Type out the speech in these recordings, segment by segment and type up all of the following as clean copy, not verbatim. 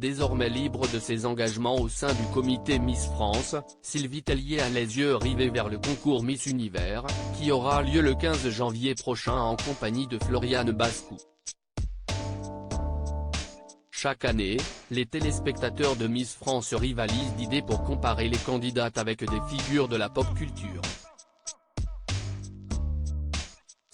Désormais libre de ses engagements au sein du comité Miss France, Sylvie Tellier a les yeux rivés vers le concours Miss Univers, qui aura lieu le 15 janvier prochain en compagnie de Floriane Bascou. Chaque année, les téléspectateurs de Miss France rivalisent d'idées pour comparer les candidates avec des figures de la pop culture.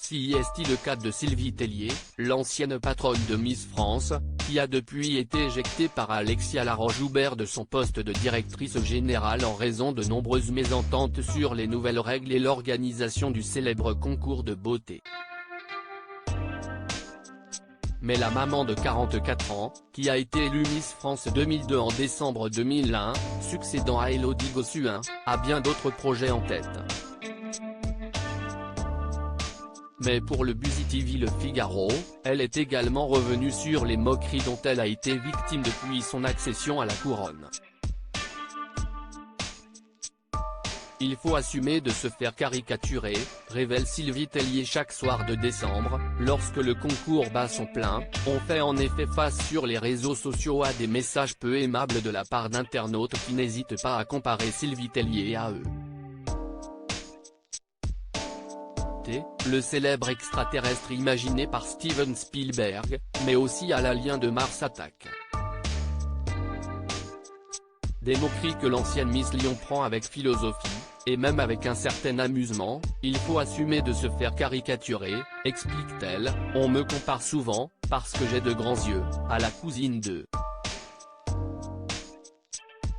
Si est le cas de Sylvie Tellier, l'ancienne patronne de Miss France, qui a depuis été éjectée par Alexia Laroche-Joubert de son poste de directrice générale en raison de nombreuses mésententes sur les nouvelles règles et l'organisation du célèbre concours de beauté. Mais la maman de 44 ans, qui a été élue Miss France 2002 en décembre 2001, succédant à Élodie Gossuin, a bien d'autres projets en tête. Mais pour le Busy TV Le Figaro, elle est également revenue sur les moqueries dont elle a été victime depuis son accession à la couronne. Il faut assumer de se faire caricaturer, révèle Sylvie Tellier chaque soir de décembre, lorsque le concours bat son plein. On fait en effet face sur les réseaux sociaux à des messages peu aimables de la part d'internautes qui n'hésitent pas à comparer Sylvie Tellier à eux. Le célèbre extraterrestre imaginé par Steven Spielberg, mais aussi à l'alien de Mars Attack. Des moqueries que l'ancienne Miss Lyon prend avec philosophie, et même avec un certain amusement. Il faut assumer de se faire caricaturer, explique-t-elle. On me compare souvent, parce que j'ai de grands yeux, à la cousine de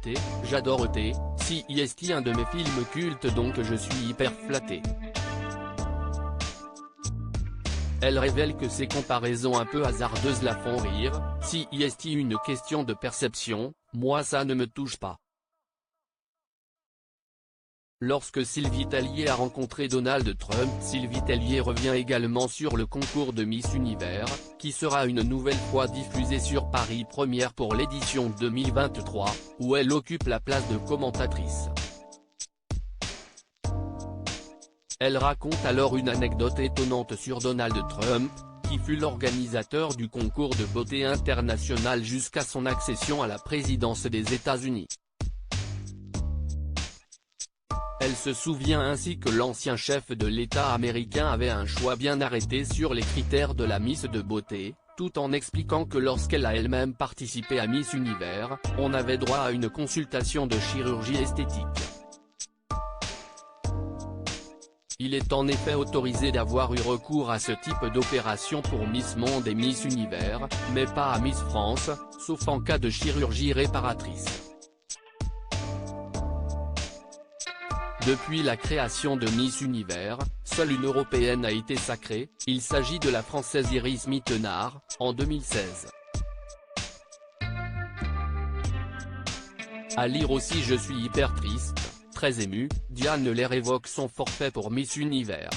T. J'adore T, si est un de mes films cultes donc je suis hyper flatté. Elle révèle que ces comparaisons un peu hasardeuses la font rire. Si est une question de perception, moi ça ne me touche pas. Lorsque Sylvie Tellier a rencontré Donald Trump, Sylvie Tellier revient également sur le concours de Miss Univers, qui sera une nouvelle fois diffusé sur Paris Première pour l'édition 2023, où elle occupe la place de commentatrice. Elle raconte alors une anecdote étonnante sur Donald Trump, qui fut l'organisateur du concours de beauté international jusqu'à son accession à la présidence des États-Unis. Elle se souvient ainsi que l'ancien chef de l'État américain avait un choix bien arrêté sur les critères de la Miss de beauté, tout en expliquant que lorsqu'elle a elle-même participé à Miss Univers, on avait droit à une consultation de chirurgie esthétique. Il est en effet autorisé d'avoir eu recours à ce type d'opération pour Miss Monde et Miss Univers, mais pas à Miss France, sauf en cas de chirurgie réparatrice. Depuis la création de Miss Univers, seule une européenne a été sacrée, il s'agit de la française Iris Mittenard, en 2016. À lire aussi Je suis hyper triste. Très émue, Diane Lair évoque son forfait pour Miss Univers.